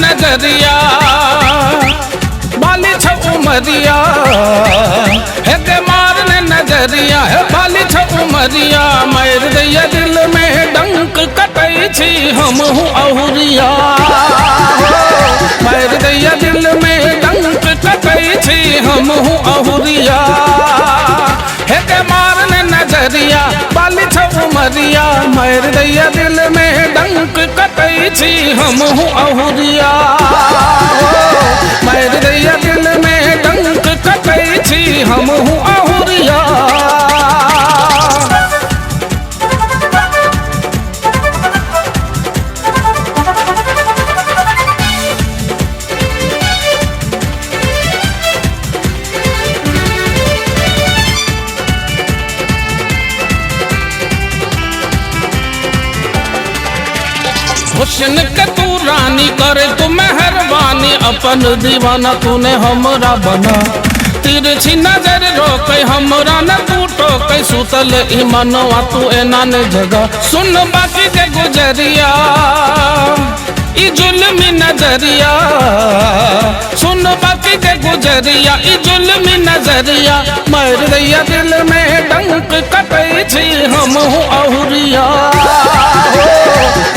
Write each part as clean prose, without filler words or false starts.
नजरिया बाली छ उमरिया है के मारने नजरिया है बाली छ उमरिया मार दैया दिल में डंक कटै छी हम हूँ अहुरिया मार दैया दिल में डंक कटै छी हम हूँ अहुरिया है के मारने नजरिया बाली छ उमरिया मार दैया दिल में डंक कटै छी हम हूँ अहुरिया मार दैया दिल में डंक कटै छी हम हूँ अहुरिया। हुस्न के तू रानी करे तू मेहरबानी अपन दीवाना तूने हमरा बना तिरछी नजर रोके हमरा न तू टोके सुतल ई मनवा तू एना ने जगह सुन बाकी के गुजरिया ई जुल्मी नजरिया सुन बाकी के गुजरिया ई जुल्मी नजरिया मार दैया दिल में डंक कटै छी हम हूँ अहुरिया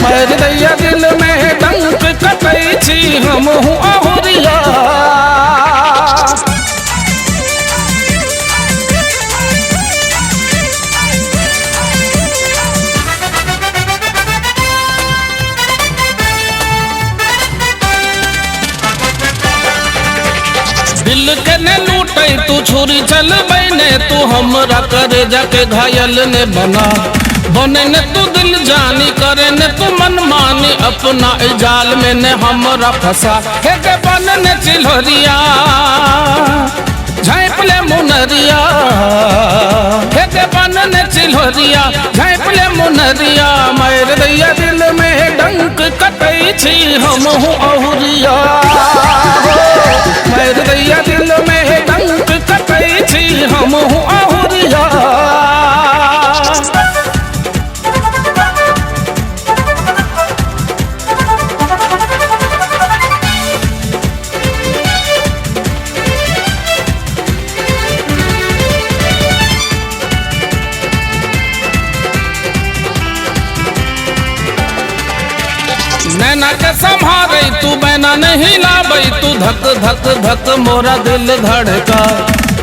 मार दैया दिल में डंक कटै छी हम हूँ अहुरिया। दिल के ने लूटे तू छुरी चल बैने तू हमरा करे जाके घायल ने बना बने ने तू दिल जानी करे ने तू मन मानी अपना जाल में ने हमरा फंसा है के बन ने चिल्हरिया झाँप ले मुनरिया है के बन ने चिल्हरिया झाँप ले मुनरिया मार दैया दिल में डंक कटै छी हम हूँ अहुरिया मार दैया दिल में डंक कटै छी हम हूँ अहुरिया। नैना के संभारे तू बैना नहीं लाबै तू धक धक धक मोरा दिल धड़का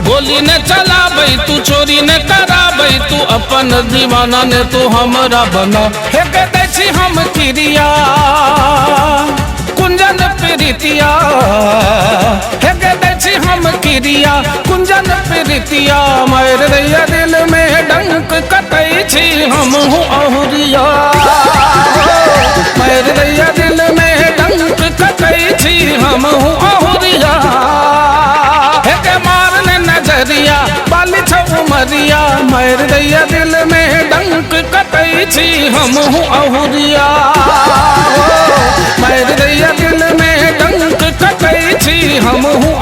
गोली ने चलाबै तू चोरी ने कराबै तू अपन दीवाना ने तू हमरा बना हे के दै छी हम किरिया कुंजन प्रीतिया हे के दै छी हम किरिया कुंजन प्रीतिया मार दैया दिल में डंक कटै छी हम हूँ अहुरिया मार दैया दिल में डंक कटै छी हम हूँ अहुरिया है के मारने नजरिया बाली छ उमरिया मार दैया दिल में डंक कटै छी हम हूँ अहुरिया मार दैया दिल में डंक कटै छी हम हूँ